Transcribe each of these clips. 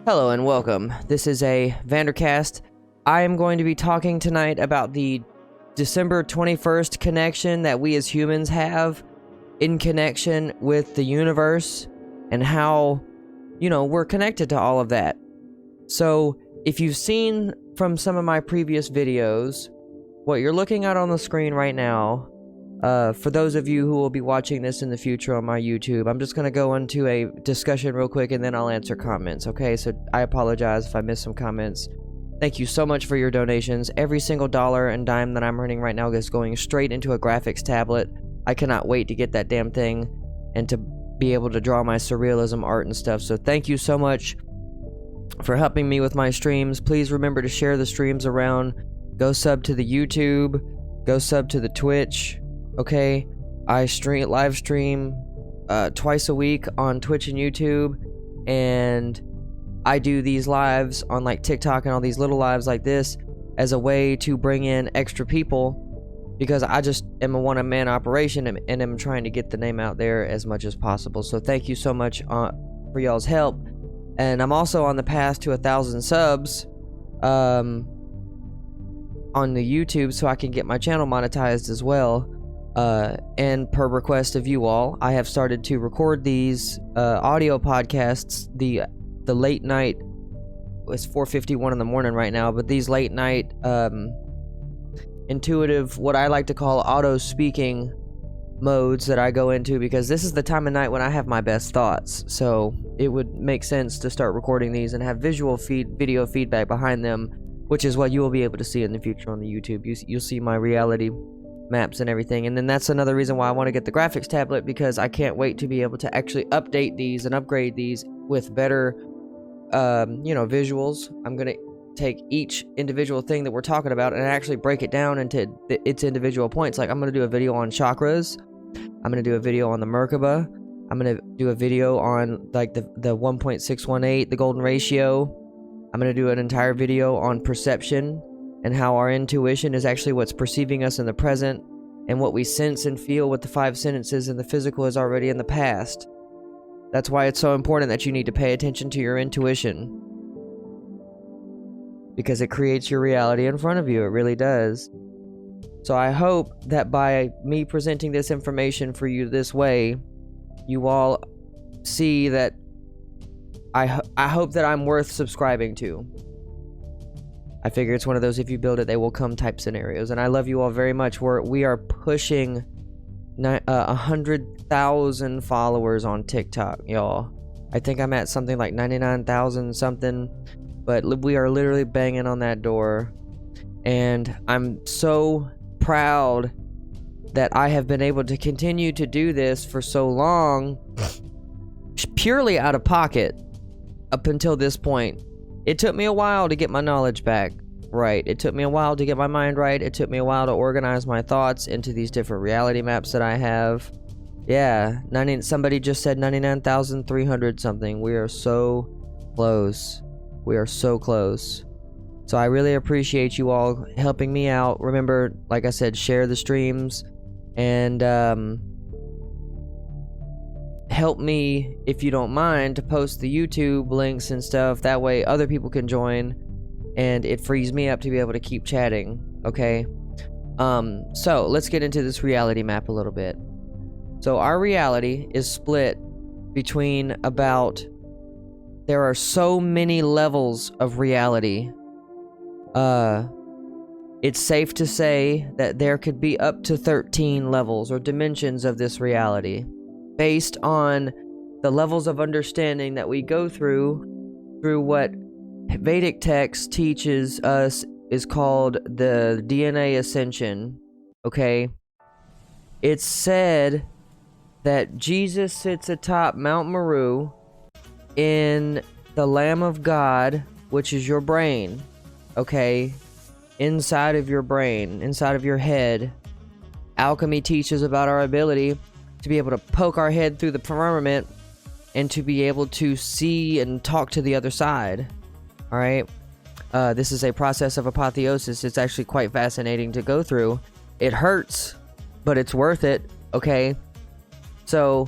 Hello and welcome. This is a Vand3rHorst. I am going to be talking tonight about the December 21st connection that we as humans have in connection with the universe and how, we're connected to all of that. So, if you've seen from some of my previous videos, what you're looking at on the screen right now, for those of you who will be watching this in the future on my YouTube, I'm just going to go into a discussion real quick and then I'll answer comments, okay? So I apologize if I missed some comments. Thank you so much for your donations. Every single dollar and dime that I'm earning right now is going straight into a graphics tablet. I cannot wait to get that damn thing and to be able to draw my surrealism art and stuff. So thank you so much for helping me with my streams. Please remember to share the streams around. Go sub to the YouTube. Go sub to the Twitch. Okay, I live stream twice a week on Twitch and YouTube, and I do these lives on like TikTok and all these little lives like this as a way to bring in extra people, because I just am a one-man operation and am trying to get the name out there as much as possible. So thank you so much for y'all's help, and I'm also on the path to 1,000 subs on the YouTube so I can get my channel monetized as well. And per request of you all, I have started to record these audio podcasts. The late night, it's 4:51 in the morning right now, but these late night intuitive, what I like to call auto speaking modes that I go into, because this is the time of night when I have my best thoughts. So it would make sense to start recording these and have video feedback behind them, which is what you will be able to see in the future on the YouTube. You'll see my reality maps and everything. And then that's another reason why I want to get the graphics tablet, because I can't wait to be able to actually update these and upgrade these with better visuals. I'm gonna take each individual thing that we're talking about and actually break it down into its individual points. Like, I'm gonna do a video on chakras, I'm gonna do a video on the merkaba, I'm gonna do a video on like the 1.618, the golden ratio. I'm gonna do an entire video on perception and how our intuition is actually what's perceiving us in the present, and what we sense and feel with the 5 senses in the physical is already in the past. That's why it's so important that you need to pay attention to your intuition, because it creates your reality in front of you. It really does. So I hope that by me presenting this information for you this way, you all see that I hope that I'm worth subscribing to. I figure it's one of those, if you build it, they will come type scenarios. And I love you all very much. We are pushing 100,000 followers on TikTok, y'all. I think I'm at something like 99,000 something. But we are literally banging on that door. And I'm so proud that I have been able to continue to do this for so long, purely out of pocket, up until this point. It took me a while to get my knowledge back right. It took me a while to get my mind right. It took me a while to organize my thoughts into these different reality maps that I have. Yeah, somebody just said 99,300 something. We are so close. We are so close. So I really appreciate you all helping me out. Remember, like I said, share the streams and help me, if you don't mind, to post the YouTube links and stuff. That way other people can join, and it frees me up to be able to keep chatting, okay? So let's get into this reality map a little bit. So our reality is split between there are so many levels of reality. It's safe to say that there could be up to 13 levels or dimensions of this reality, based on the levels of understanding that we go through what Vedic text teaches us is called the DNA Ascension, okay? It's said that Jesus sits atop Mount Maru in the Lamb of God, which is your brain, okay? Inside of your brain, inside of your head. Alchemy teaches about our ability to be able to poke our head through the firmament and to be able to see and talk to the other side. Alright? This is a process of apotheosis. It's actually quite fascinating to go through. It hurts, but it's worth it, okay? So,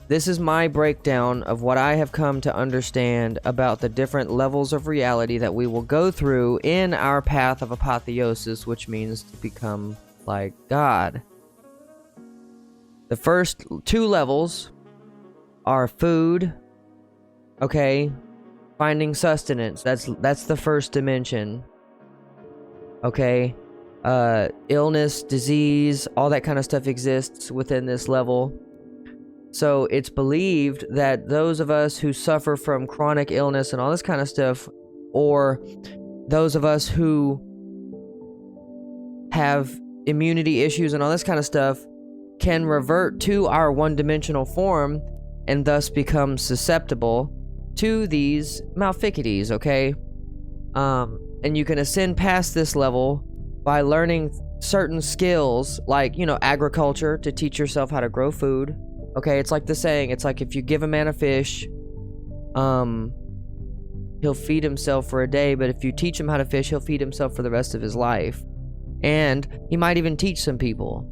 This is my breakdown of what I have come to understand about the different levels of reality that we will go through in our path of apotheosis, which means to become like God. The first 2 levels are food, okay, finding sustenance. That's the first dimension. Okay, illness, disease, all that kind of stuff exists within this level. So it's believed that those of us who suffer from chronic illness and all this kind of stuff, or those of us who have immunity issues and all this kind of stuff, can revert to our one-dimensional form and thus become susceptible to these maleficities, okay? And you can ascend past this level by learning certain skills, like, you know, agriculture, to teach yourself how to grow food. Okay, it's like the saying, it's like if you give a man a fish, he'll feed himself for a day, but if you teach him how to fish, he'll feed himself for the rest of his life. And he might even teach some people.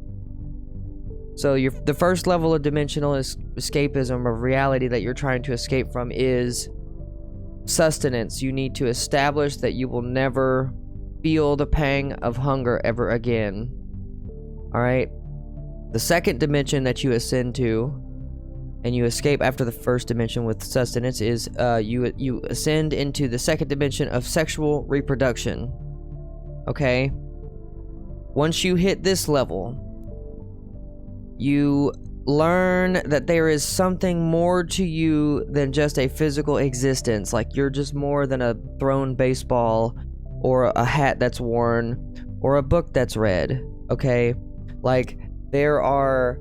So the first level of dimensional escapism of reality that you're trying to escape from is sustenance. You need to establish that you will never feel the pang of hunger ever again. Alright? The second dimension that you ascend to, and you escape after the first dimension with sustenance, is you ascend into the second dimension of sexual reproduction. Okay? Once you hit this level, you learn that there is something more to you than just a physical existence. Like, you're just more than a thrown baseball, or a hat that's worn, or a book that's read. Okay? Like, there are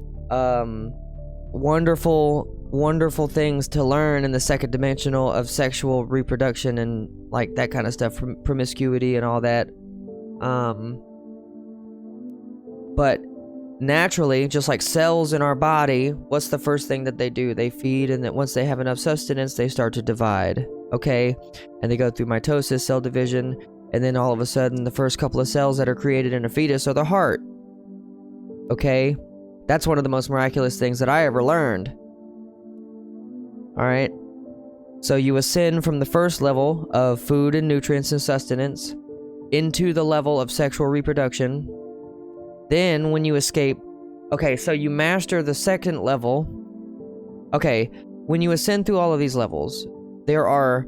wonderful things to learn in the second dimensional of sexual reproduction and like that kind of stuff, promiscuity and all that. But naturally, just like cells in our body, what's the first thing that they do? They feed, and that once they have enough sustenance, they start to divide, okay? And they go through mitosis, cell division, and then all of a sudden, the first couple of cells that are created in a fetus are the heart. Okay? That's one of the most miraculous things that I ever learned. Alright? So you ascend from the first level of food and nutrients and sustenance into the level of sexual reproduction. Then, when you escape... Okay, so you master the second level. Okay, when you ascend through all of these levels, there are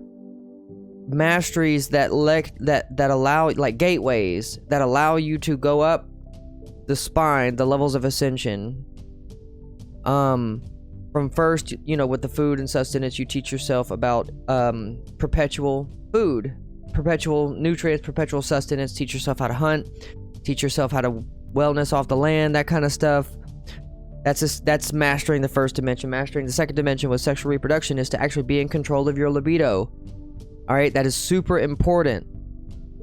masteries that allow... like gateways that allow you to go up the spine, the levels of ascension. From first, you know, with the food and sustenance, you teach yourself about perpetual food, perpetual nutrients, perpetual sustenance. Teach yourself how to hunt, teach yourself how to wellness off the land, that kind of stuff. That's mastering the first dimension. Mastering the second dimension with sexual reproduction is to actually be in control of your libido. All right, that is super important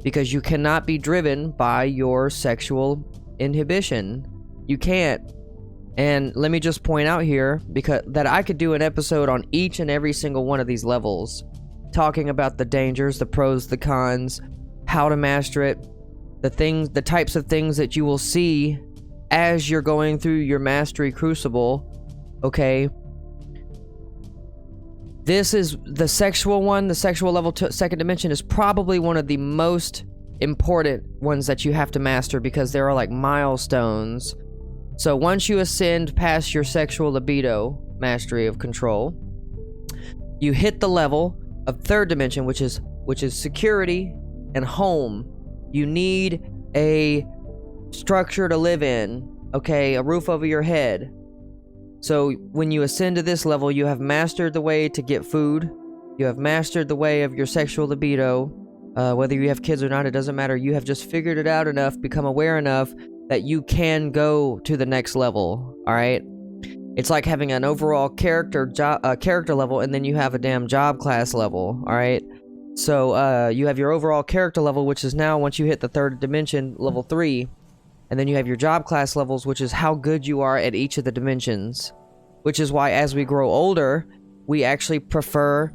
because you cannot be driven by your sexual inhibition. You can't. And let me just point out here that I could do an episode on each and every single one of these levels, talking about the dangers, the pros, the cons, how to master it, the types of things that you will see as you're going through your mastery crucible. Okay, this is the sexual one. The sexual level second dimension is probably one of the most important ones that you have to master because there are like milestones. So once you ascend past your sexual libido mastery of control, you hit the level of third dimension, which is security and home. You need a structure to live in, okay, a roof over your head. So when you ascend to this level, you have mastered the way to get food. You have mastered the way of your sexual libido. Whether you have kids or not, it doesn't matter. You have just figured it out enough, become aware enough that you can go to the next level. All right, it's like having an overall character level, and then you have a damn job class level. All right, so you have your overall character level, which is now once you hit the third dimension, level 3, and then you have your job class levels, which is how good you are at each of the dimensions. Which is why, as we grow older, we actually prefer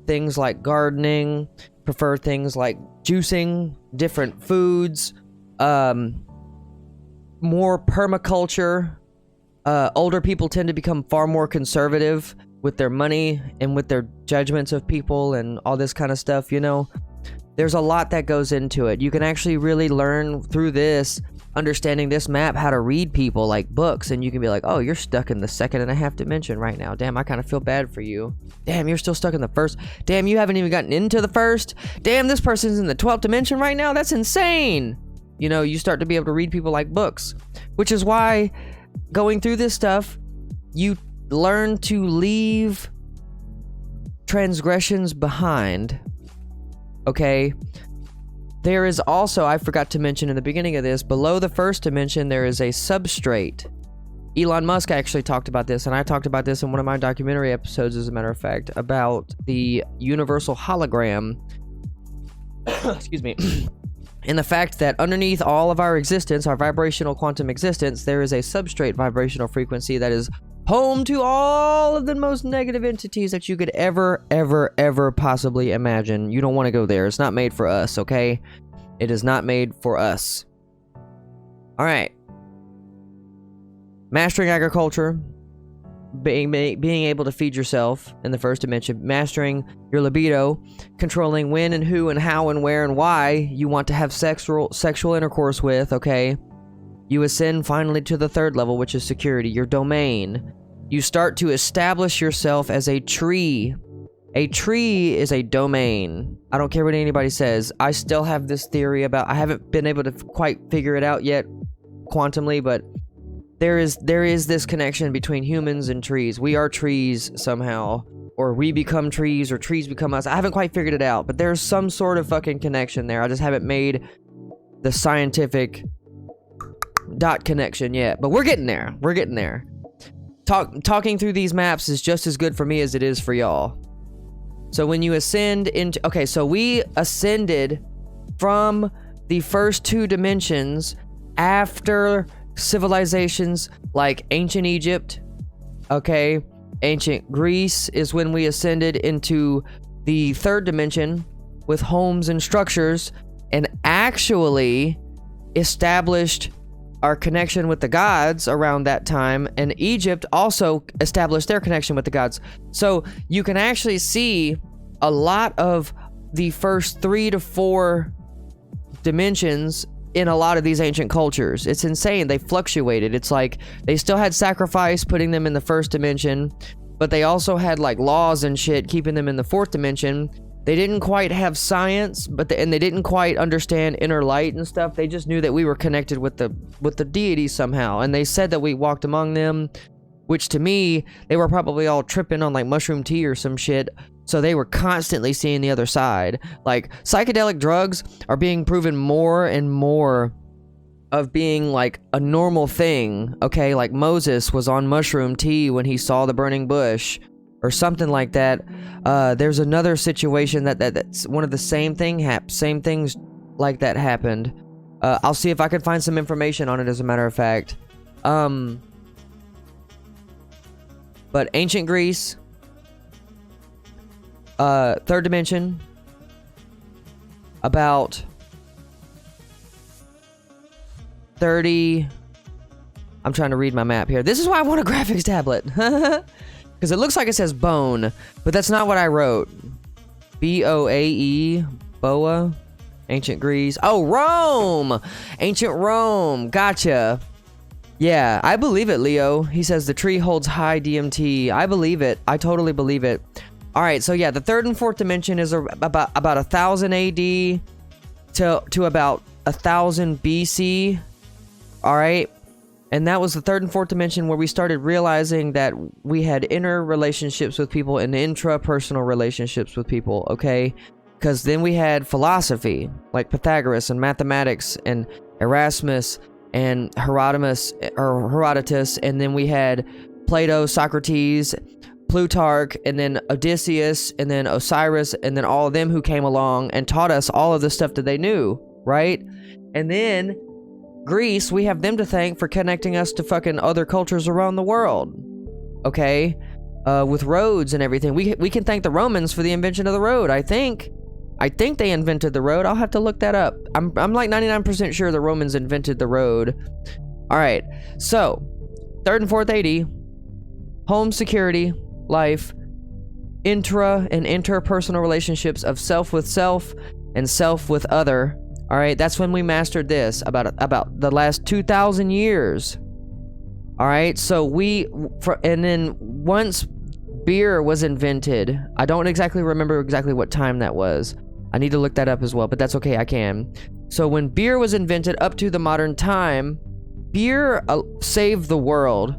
things like gardening, prefer things like juicing, different foods, more permaculture, Older people tend to become far more conservative with their money and with their judgments of people and all this kind of stuff, you know? There's a lot that goes into it. You can actually really learn through this, understanding this map, how to read people like books, and you can be like, oh, you're stuck in the 2.5 dimension right now. Damn, I kind of feel bad for you. Damn, you're still stuck in the first. Damn, you haven't even gotten into the first. Damn, this person's in the 12th dimension right now. That's insane. You know, you start to be able to read people like books, which is why going through this stuff, you learn to leave transgressions behind. Okay? There is also, I forgot to mention in the beginning of this, below the first dimension, there is a substrate. Elon Musk actually talked about this, and I talked about this in one of my documentary episodes, as a matter of fact, about the universal hologram. Excuse me. And the fact that underneath all of our existence, our vibrational quantum existence, there is a substrate vibrational frequency that is home to all of the most negative entities that you could ever possibly imagine. You don't want to go there. It's not made for us, okay? It is not made for us. Alright. Mastering agriculture. Being able to feed yourself in the first dimension. Mastering your libido. Controlling when and who and how and where and why you want to have sexual intercourse with, okay? You ascend finally to the third level, which is security, your domain. You start to establish yourself as a tree. A tree is a domain. I don't care what anybody says. I still have this theory about, I haven't been able to quite figure it out yet quantumly, but there is this connection between humans and trees. We are trees somehow, or we become trees, or trees become us. I haven't quite figured it out, but there's some sort of fucking connection there. I just haven't made the scientific dot connection yet, but we're getting there. We're getting there. Talking through these maps is just as good for me as it is for y'all. So when you ascend into... Okay, so we ascended from the first 2 dimensions after civilizations like ancient Egypt, okay? Ancient Greece is when we ascended into the 3rd dimension with homes and structures and actually established our connection with the gods around that time, and Egypt also established their connection with the gods. So you can actually see a lot of the first 3 to 4 dimensions in a lot of these ancient cultures. It's insane. They fluctuated. It's like they still had sacrifice putting them in the 1st dimension, but they also had like laws and shit keeping them in the 4th dimension. They didn't quite have science, and they didn't quite understand inner light and stuff. They just knew that we were connected with the deity somehow, and they said that we walked among them, which to me, they were probably all tripping on like mushroom tea or some shit, so they were constantly seeing the other side. Like, psychedelic drugs are being proven more and more of being like a normal thing, okay? Like Moses was on mushroom tea when he saw the burning bush, or something like that. There's another situation that's one of the same things like that happened. I'll see if I can find some information on it, as a matter of fact. But ancient Greece, 3rd dimension, about 30... I'm trying to read my map here. This is why I want a graphics tablet. Because it looks like it says bone, but that's not what I wrote. B-O-A-E, Boa, ancient Greece. Oh, Rome! Ancient Rome, gotcha. Yeah, I believe it, Leo. He says the tree holds high DMT. I believe it. I totally believe it. Alright, so yeah, the 3rd and 4th dimension is about 1000 AD to about 1000 BC. Alright? And that was the 3rd and 4th dimension where we started realizing that we had inner relationships with people and intrapersonal relationships with people, okay? Because then we had philosophy, like Pythagoras, and mathematics, and Erasmus, and Herodotus, and then we had Plato, Socrates, Plutarch, and then Odysseus, and then Osiris, and then all of them who came along and taught us all of the stuff that they knew, right? And then Greece, we have them to thank for connecting us to fucking other cultures around the world, okay? With roads and everything. We can thank the Romans for the invention of the road, I think. I think they invented the road. I'll have to look that up. I'm like 99% sure the Romans invented the road. Alright, so third and fourth AD, home security, life, intra and interpersonal relationships of self with self and self with other. All right, that's when we mastered this about the last 2,000 years. All right, so and then once beer was invented, I don't exactly remember exactly what time that was. I need to look that up as well, but that's okay, I can. So when beer was invented up to the modern time, beer saved the world.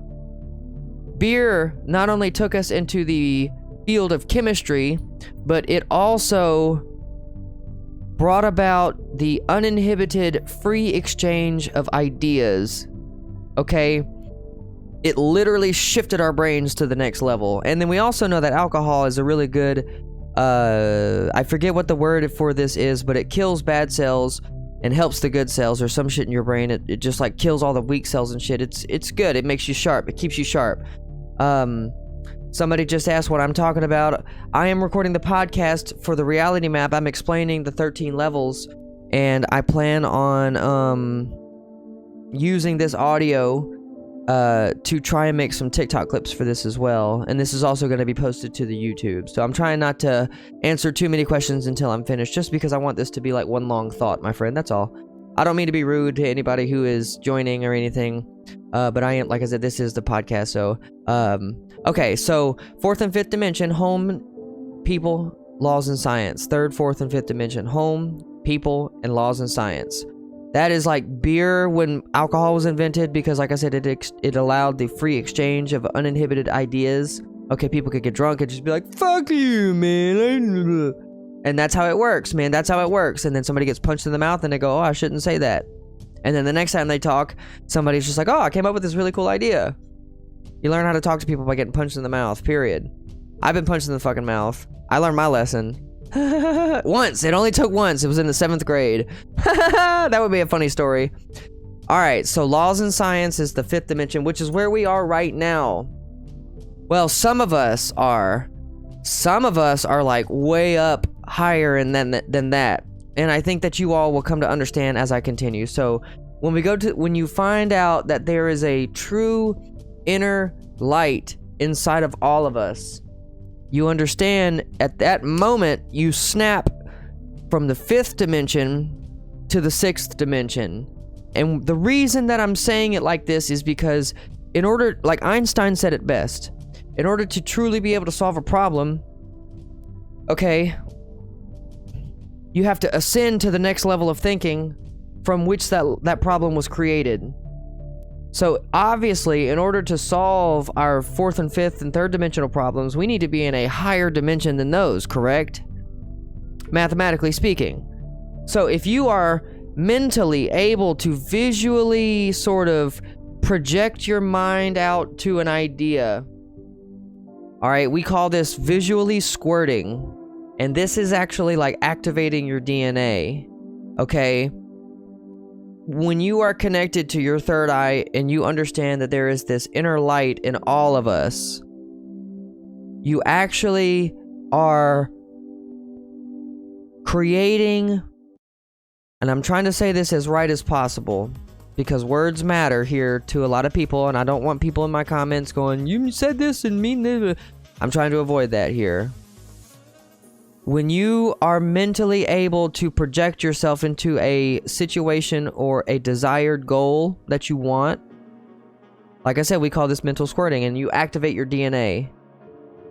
Beer not only took us into the field of chemistry, but it also brought about the uninhibited free exchange of ideas. Okay? It literally shifted our brains to the next level. And then we also know that alcohol is a really good, I forget what the word for this is, but it kills bad cells and helps the good cells or some shit in your brain. It just like kills all the weak cells and shit. It's good. It makes you sharp. It keeps you sharp. Somebody just asked what I'm talking about. I am recording the podcast for the reality map. I'm explaining the 13 levels, and I plan on using this audio to try and make some TikTok clips for this as well. And this is also going to be posted to the YouTube. So I'm trying not to answer too many questions until I'm finished, just because I want this to be like one long thought, my friend. That's all. I don't mean to be rude to anybody who is joining or anything, but I am, like I said, this is the podcast, so, okay, so, fourth and fifth dimension, home, people, laws, and science. Third, fourth, and fifth dimension, home, people, and laws, and science. That is like beer when alcohol was invented, because, like I said, it allowed the free exchange of uninhibited ideas. Okay, people could get drunk and just be like, fuck you, man. And that's how it works, man. That's how it works. And then somebody gets punched in the mouth and they go, oh, I shouldn't say that. And then the next time they talk, somebody's just like, oh, I came up with this really cool idea. You learn how to talk to people by getting punched in the mouth, period. I've been punched in the fucking mouth. I learned my lesson. Once. It only took once. It was in the 7th grade. That would be a funny story. Alright, so laws and science is the 5th dimension, which is where we are right now. Well, some of us are. Some of us are like way up higher and than that. And I think that you all will come to understand as I continue. So when you find out that there is a true inner light inside of all of us, you understand at that moment you snap from the 5th dimension to the 6th dimension. And the reason that I'm saying it like this is because like Einstein said it best, in order to truly be able to solve a problem, okay, you have to ascend to the next level of thinking from which that problem was created. So obviously, in order to solve our 4th and 5th and 3rd dimensional problems, we need to be in a higher dimension than those, correct? Mathematically speaking. So if you are mentally able to visually sort of project your mind out to an idea, all right, we call this visually squirting. And this is actually like activating your DNA, okay? When you are connected to your third eye and you understand that there is this inner light in all of us, you actually are creating, and I'm trying to say this as right as possible, because words matter here to a lot of people, and I don't want people in my comments going, you said this and mean this. I'm trying to avoid that here. When you are mentally able to project yourself into a situation or a desired goal that you want, like I said, we call this mental squirting, and you activate your DNA.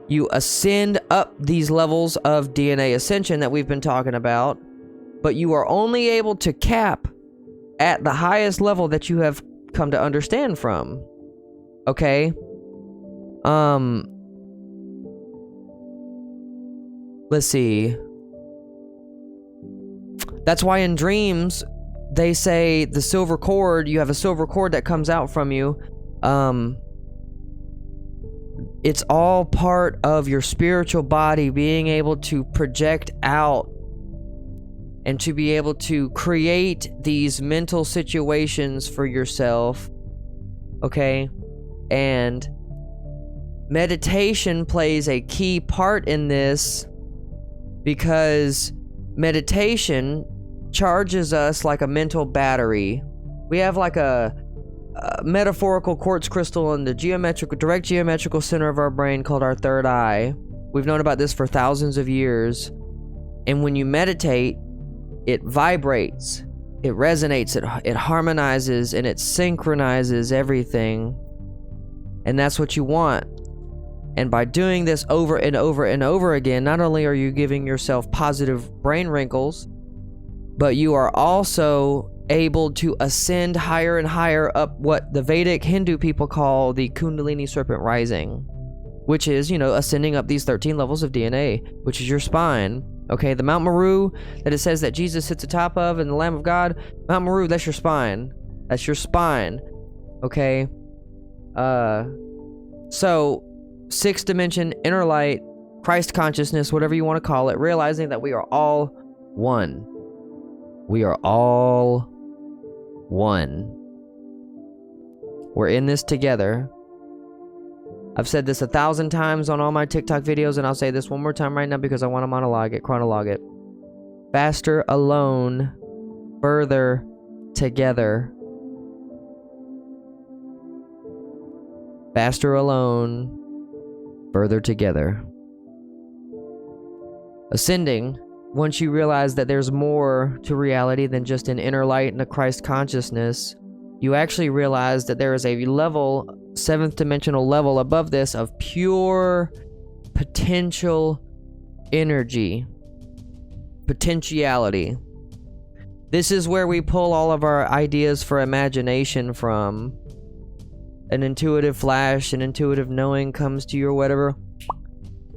You ascend up these levels of DNA ascension that we've been talking about, but you are only able to cap at the highest level that you have come to understand from. Okay? Let's see. That's why in dreams, they say the silver cord, you have a silver cord that comes out from you. It's all part of your spiritual body being able to project out and to be able to create these mental situations for yourself. Okay? And meditation plays a key part in this, because meditation charges us like a mental battery. We have like a metaphorical quartz crystal in the direct geometrical center of our brain called our third eye. We've known about this for thousands of years. And when you meditate, it vibrates, it resonates, it harmonizes, and it synchronizes everything. And that's what you want. And by doing this over and over and over again, not only are you giving yourself positive brain wrinkles, but you are also able to ascend higher and higher up what the Vedic Hindu people call the Kundalini Serpent Rising, which is, you know, ascending up these 13 levels of DNA, which is your spine. Okay, the Mount Maru that it says that Jesus sits atop of and the Lamb of God, Mount Maru, that's your spine. That's your spine. Okay? So, sixth dimension, inner light, Christ consciousness, whatever you want to call it, realizing that we are all one. We are all one. We're in this together. I've said this 1,000 times on all my TikTok videos, and I'll say this one more time right now because I want to monologue it, chronologue it. Faster alone, further together. Faster alone, further together. Ascending, once you realize that there's more to reality than just an inner light and a Christ consciousness, you actually realize that there is a level, seventh dimensional level above this of pure potential energy. Potentiality. This is where we pull all of our ideas for imagination from. An intuitive flash, an intuitive knowing comes to you or whatever,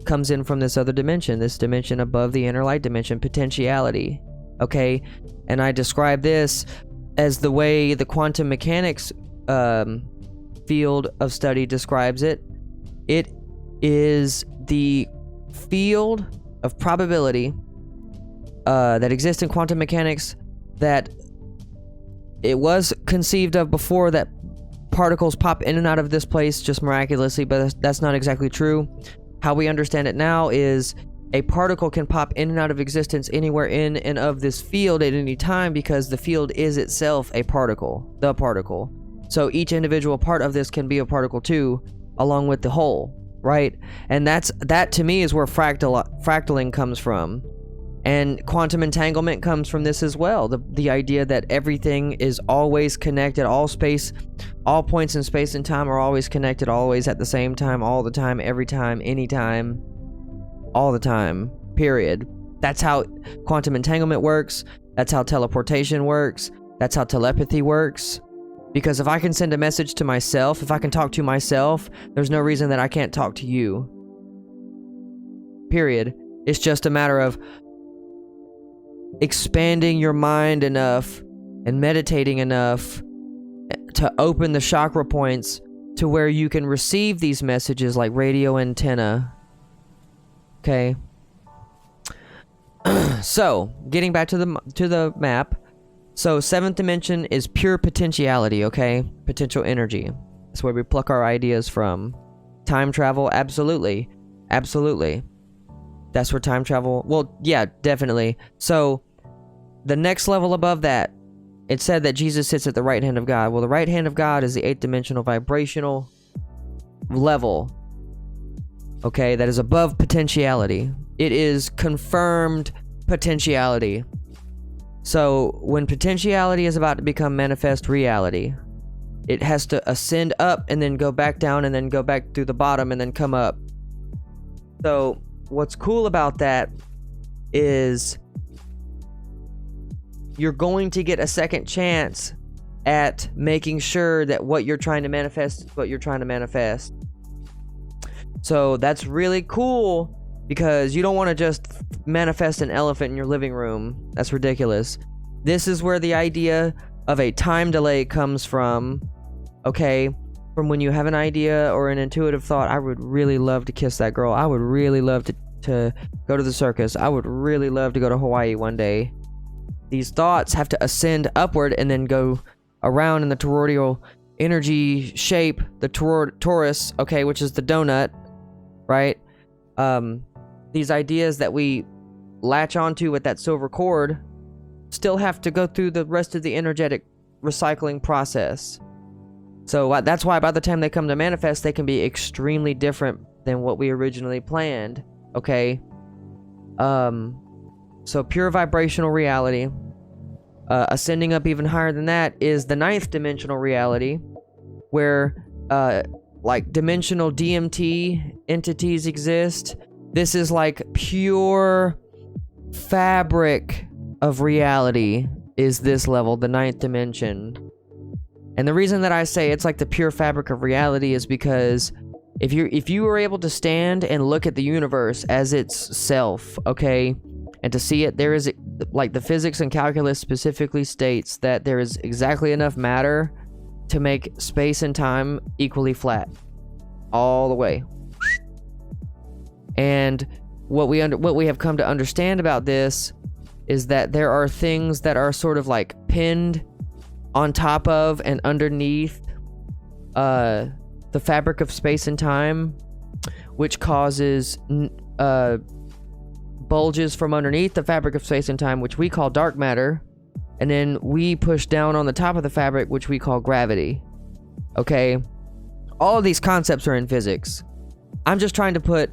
comes in from this other dimension, this dimension above the inner light dimension, potentiality. Okay? And I describe this as the way the quantum mechanics field of study describes it. It is the field of probability that exists in quantum mechanics that it was conceived of before, that particles pop in and out of this place just miraculously, but that's not exactly true. How we understand it now is a particle can pop in and out of existence anywhere in and of this field at any time because the field is itself a particle, the particle. So each individual part of this can be a particle too, along with the whole, right? And that to me is where fractaling comes from. And quantum entanglement comes from this as well. The idea that everything is always connected, all points in space and time are always connected, always at the same time, all the time, every time, anytime, all the time, period. That's how quantum entanglement works. That's how teleportation works. That's how telepathy works. Because if I can send a message to myself, if I can talk to myself, there's no reason that I can't talk to you. Period. It's just a matter of expanding your mind enough and meditating enough to open the chakra points to where you can receive these messages like radio antenna. Okay. So, getting back to the map. So, seventh dimension is pure potentiality, okay? Potential energy. That's where we pluck our ideas from. Time travel, absolutely. Absolutely. That's where time travel... Well, yeah, definitely. So, the next level above that, it said that Jesus sits at the right hand of God. Well, the right hand of God is the eighth dimensional vibrational level. Okay, that is above potentiality. It is confirmed potentiality. So, when potentiality is about to become manifest reality, it has to ascend up and then go back down and then go back through the bottom and then come up. So, what's cool about that is you're going to get a second chance at making sure that what you're trying to manifest is what you're trying to manifest. So that's really cool because you don't want to just manifest an elephant in your living room. That's ridiculous. This is where the idea of a time delay comes from. Okay, from when you have an idea or an intuitive thought, I would really love to kiss that girl. I would really love to go to the circus. I would really love to go to Hawaii one day. These thoughts have to ascend upward and then go around in the toroidal energy shape, the torus, okay, which is the donut, right? These ideas that we latch onto with that silver cord still have to go through the rest of the energetic recycling process. So that's why by the time they come to manifest, they can be extremely different than what we originally planned. Okay. So pure vibrational reality. Ascending up even higher than that is the 9th dimensional reality, where like dimensional DMT entities exist. This is like pure fabric of reality is this level, the 9th dimension. And the reason that I say it's like the pure fabric of reality is because if you were able to stand and look at the universe as its self, okay, and to see it, there is, like, the physics and calculus specifically states that there is exactly enough matter to make space and time equally flat all the way. And what we have come to understand about this is that there are things that are sort of like pinned on top of and underneath the fabric of space and time, which causes bulges from underneath the fabric of space and time, which we call dark matter, and then we push down on the top of the fabric, which we call gravity. Okay? All of these concepts are in physics. I'm just trying to put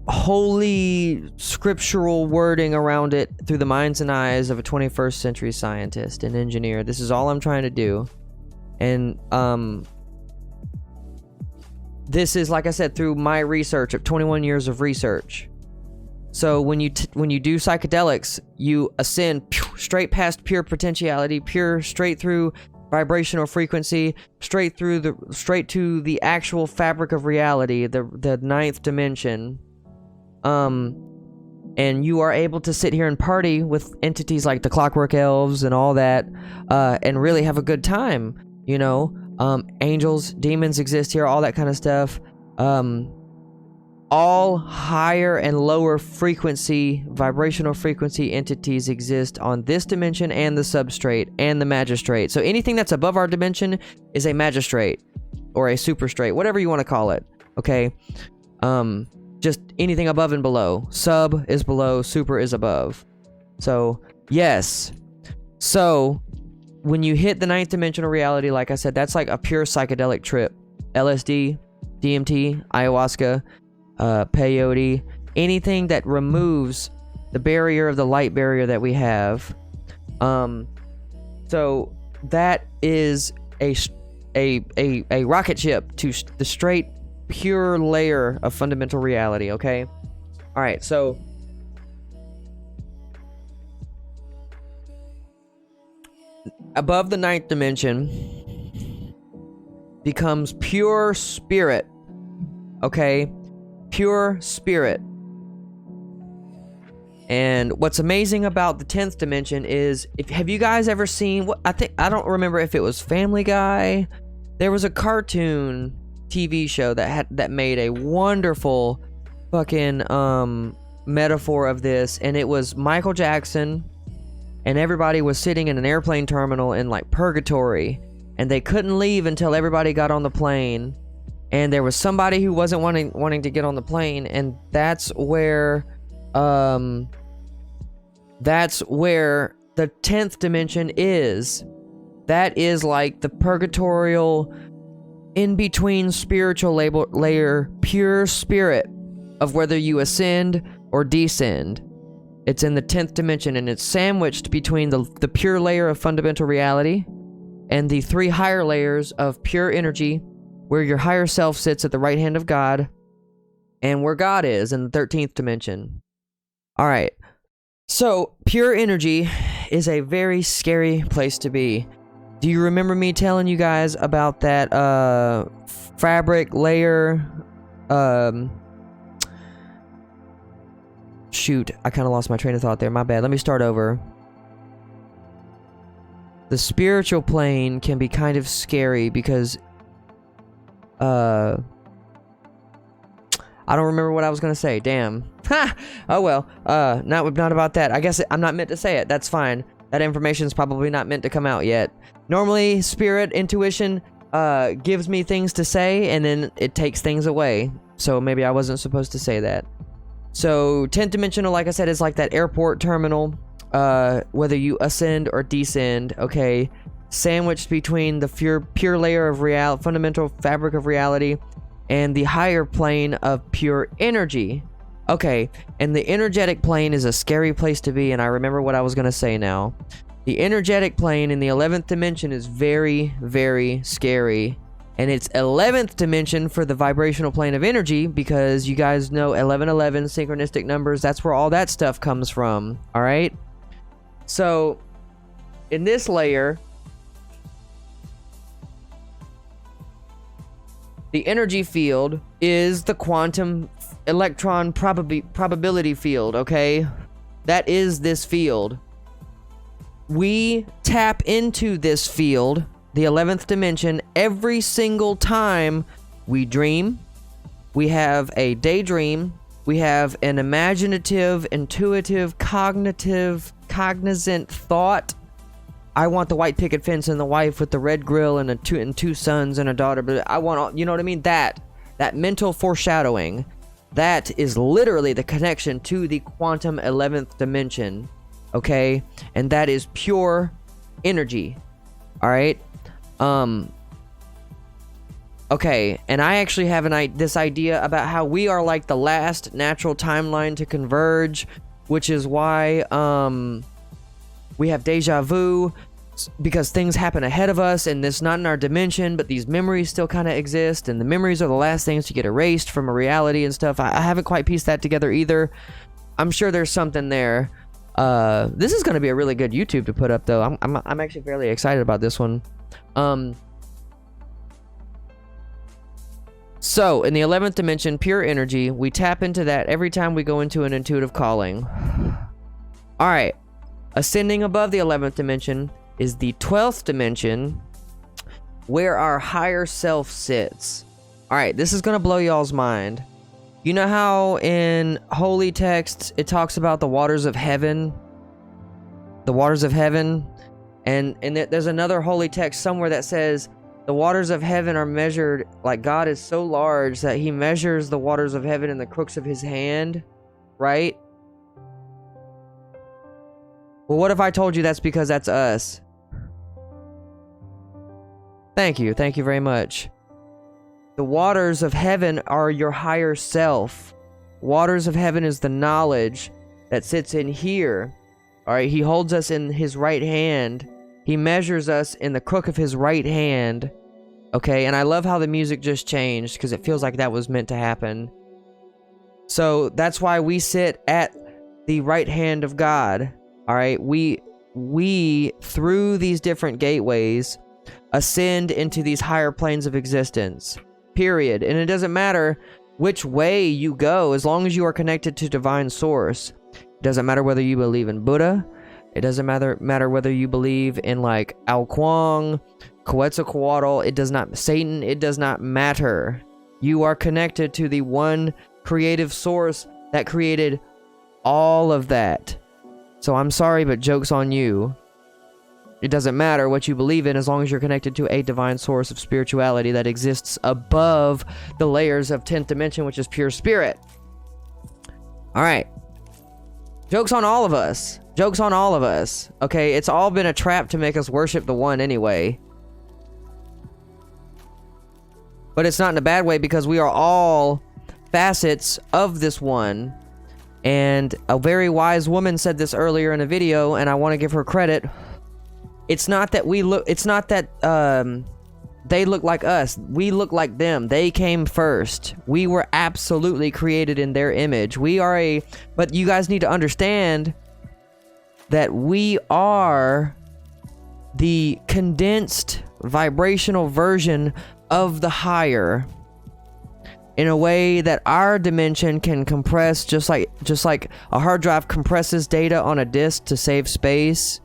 holy scriptural wording around it through the minds and eyes of a 21st century scientist and engineer. This is all I'm trying to do. And this is, like I said, through my research of 21 years of research. So when you do psychedelics, you ascend straight past pure potentiality, straight through vibrational frequency, straight to the actual fabric of reality, the 9th dimension. And you are able to sit here and party with entities like the Clockwork Elves and all that, and really have a good time, you know. Angels, demons exist here, all that kind of stuff. All higher and lower frequency, vibrational frequency entities exist on this dimension and the substrate and the magistrate. So anything that's above our dimension is a magistrate or a superstrate, whatever you want to call it. Okay. Just anything above and below. Sub is below, super is above. So, yes. So, when you hit the 9th dimensional reality, like I said, that's like a pure psychedelic trip. LSD, DMT, ayahuasca, peyote, anything that removes the barrier of the light barrier that we have. So, that is a rocket ship to the straight pure layer of fundamental reality, okay? Alright, so above the 9th dimension becomes pure spirit, okay? Pure spirit. And what's amazing about the 10th dimension is, have you guys ever seen what I don't remember if it was Family Guy. There was a cartoon TV show that made a wonderful fucking metaphor of this, and it was Michael Jackson and everybody was sitting in an airplane terminal in like purgatory, and they couldn't leave until everybody got on the plane, and there was somebody who wasn't wanting to get on the plane, and that's where the 10th dimension is. That is like the purgatorial in-between spiritual layer, pure spirit of whether you ascend or descend. It's in the 10th dimension, and it's sandwiched between the pure layer of fundamental reality and the 3 higher layers of pure energy, where your higher self sits at the right hand of God, and where God is in the 13th dimension. Alright, so pure energy is a very scary place to be. Do you remember me telling you guys about that fabric layer? Shoot, I kind of lost my train of thought there. My bad. Let me start over. The spiritual plane can be kind of scary because I don't remember what I was gonna say. Damn. Ha! Oh well. Not about that. I guess I'm not meant to say it. That's fine. That information's probably not meant to come out yet. Normally, spirit intuition gives me things to say, and then it takes things away. So maybe I wasn't supposed to say that. So 10th dimensional, like I said, is like that airport terminal. Whether you ascend or descend, okay? sandwiched between the pure layer of reality, fundamental fabric of reality, and the higher plane of pure energy. Okay, and the energetic plane is a scary place to be, and I remember what I was going to say now. The energetic plane in the 11th dimension is very, very scary. And it's 11th dimension for the vibrational plane of energy, because you guys know 1111, synchronistic numbers, that's where all that stuff comes from, alright? So, in this layer, the energy field is the quantum electron probability field, okay? That is this field. We tap into this field, the 11th dimension, every single time we dream, we have a daydream, we have an imaginative, intuitive, cognizant thought. I want the white picket fence and the wife with the red grill and two sons and a daughter, but I want all, you know what I mean? That mental foreshadowing, that is literally the connection to the quantum 11th dimension, okay? And that is pure energy, all right? Okay, and I actually have this idea about how we are like the last natural timeline to converge, which is why, we have Deja Vu, because things happen ahead of us, and it's not in our dimension, but these memories still kind of exist, and the memories are the last things to get erased from a reality and stuff. I haven't quite pieced that together either. I'm sure there's something there. This is going to be a really good YouTube to put up, though. I'm actually fairly excited about this one. So, in the 11th dimension, pure energy, we tap into that every time we go into an intuitive calling. Alright. Ascending above the 11th dimension is the 12th dimension, where our higher self sits. Alright, this is gonna blow y'all's mind. You know how in holy texts it talks about the waters of heaven? The waters of heaven? And there's another holy text somewhere that says the waters of heaven are measured, like God is so large that he measures the waters of heaven in the crooks of his hand, right? Well, what if I told you that's because that's us? Thank you very much. The waters of heaven are your higher self. Waters of heaven is the knowledge that sits in here. Alright, he holds us in his right hand. He measures us in the crook of his right hand. Okay, and I love how the music just changed, because it feels like that was meant to happen. So, that's why we sit at the right hand of God. Alright, we, through these different gateways, ascend into these higher planes of existence. Period. And it doesn't matter which way you go, as long as you are connected to divine source. It doesn't matter whether you believe in Buddha. It doesn't matter whether you believe in, like, Ao Kuang, Quetzalcoatl, it does not, Satan, it does not matter. You are connected to the one creative source that created all of that. So I'm sorry, but joke's on you. It doesn't matter what you believe in, as long as you're connected to a divine source of spirituality that exists above the layers of 10th dimension, which is pure spirit. Alright. Joke's on all of us. Joke's on all of us. Okay, it's all been a trap to make us worship the one anyway. But it's not in a bad way, because we are all facets of this one. And a very wise woman said this earlier in a video, and I want to give her credit. It's not that they look like us. We look like them. They came first. We were absolutely created in their image. But you guys need to understand that we are the condensed vibrational version of the higher, in a way that our dimension can compress, just like a hard drive compresses data on a disk to save space.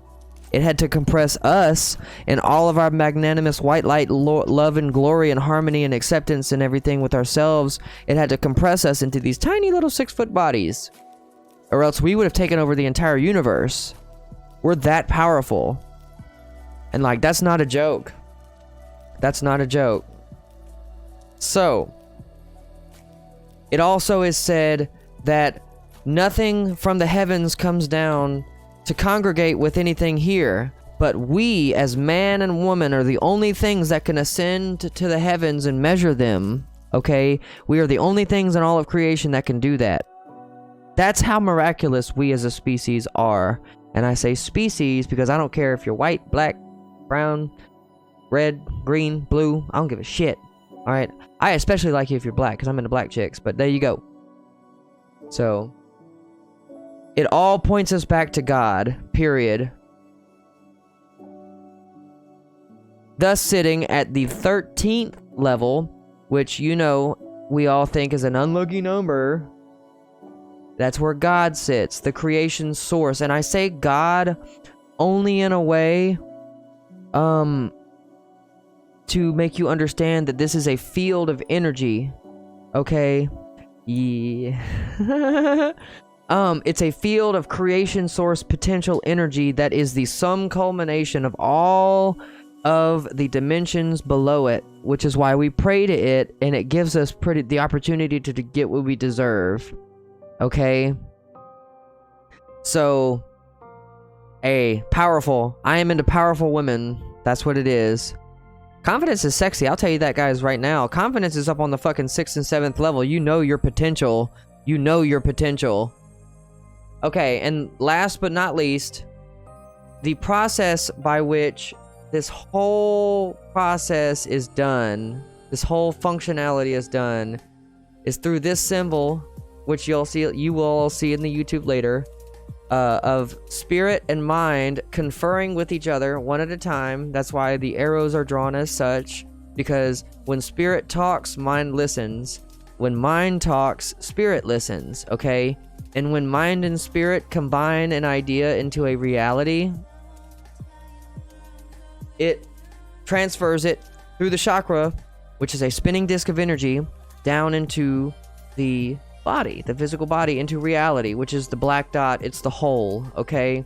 It had to compress us and all of our magnanimous white light, love and glory and harmony and acceptance and everything with ourselves. It had to compress us into these tiny little 6-foot bodies, or else we would have taken over the entire universe. We're that powerful. And, like, that's not a joke. That's not a joke. So, it also is said that nothing from the heavens comes down to congregate with anything here. But we, as man and woman, are the only things that can ascend to the heavens and measure them, okay? We are the only things in all of creation that can do that. That's how miraculous we as a species are. And I say species because I don't care if you're white, black, brown, red, green, blue. I don't give a shit. Alright? I especially like you if you're black, because I'm into black chicks. But there you go. So, it all points us back to God, period. Thus sitting at the 13th level, which, you know, we all think is an unlucky number. That's where God sits, the creation source. And I say God only in a way to make you understand that this is a field of energy. Okay? Yeah. It's a field of creation source potential energy that is the sum culmination of all of the dimensions below it, which is why we pray to it, and it gives us the opportunity to get what we deserve. Okay? So, powerful. I am into powerful women. That's what it is. Confidence is sexy. I'll tell you that, guys, right now. Confidence is up on the fucking 6th and 7th level. You know your potential. You know your potential. Okay, and last but not least, the process by which this whole process is done, this whole functionality is done, is through this symbol, which you will all see in the YouTube later, of spirit and mind conferring with each other one at a time. That's why the arrows are drawn as such, because when spirit talks, mind listens. When mind talks, spirit listens, okay? And when mind and spirit combine an idea into a reality, it transfers it through the chakra, which is a spinning disc of energy, down into the body, the physical body, into reality, which is the black dot. It's the whole, okay?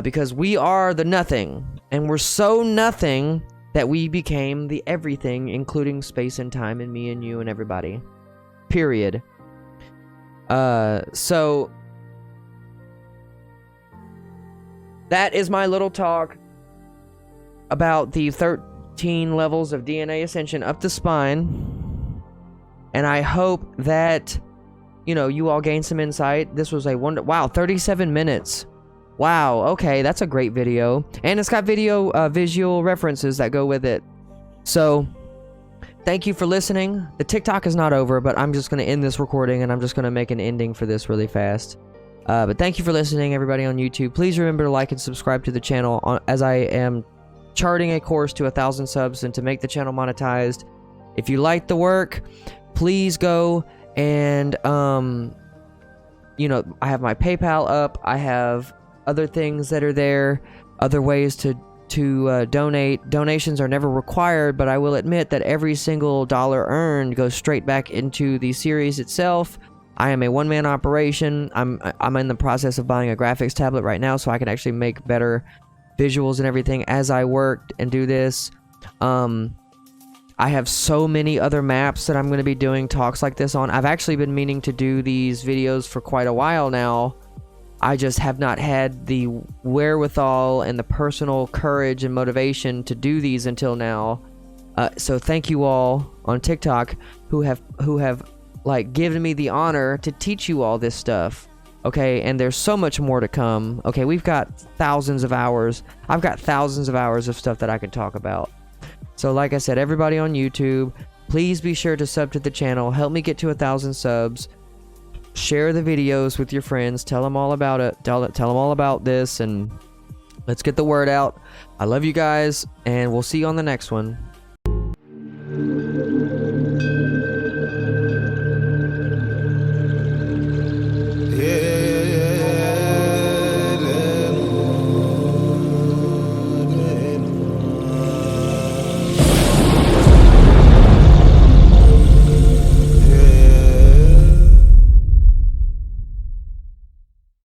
Because we are the nothing, and we're so nothing that we became the everything, including space and time, and me and you and everybody. Period. So that is my little talk about the 13 levels of DNA ascension up the spine, and I hope that, you know, you all gain some insight. This was a wow, 37 minutes. Wow, okay, that's a great video, and it's got visual references that go with it. So thank you for listening. The TikTok is not over, but I'm just going to end this recording, and I'm just going to make an ending for this really fast. But thank you for listening, everybody on YouTube. Please remember to like and subscribe to the channel, as I am charting a course to 1,000 subs and to make the channel monetized. If you like the work, please go and, you know, I have my PayPal up. I have other things that are there, other ways to donate. Donations are never required, but I will admit that every single dollar earned goes straight back into the series itself. I am a one-man operation. I'm in the process of buying a graphics tablet right now, so I can actually make better visuals and everything as I work and do this. I have so many other maps that I'm going to be doing talks like this on. I've actually been meaning to do these videos for quite a while now. I just have not had the wherewithal and the personal courage and motivation to do these until now. So thank you all on TikTok who have like given me the honor to teach you all this stuff. Okay, and there's so much more to come. Okay, we've got thousands of hours. I've got thousands of hours of stuff that I can talk about. So like I said, everybody on YouTube, please be sure to sub to the channel. Help me get to 1,000 subs. Share the videos with your friends. Tell them all about it. Tell them all about this, and let's get the word out. I love you guys, and we'll see you on the next one.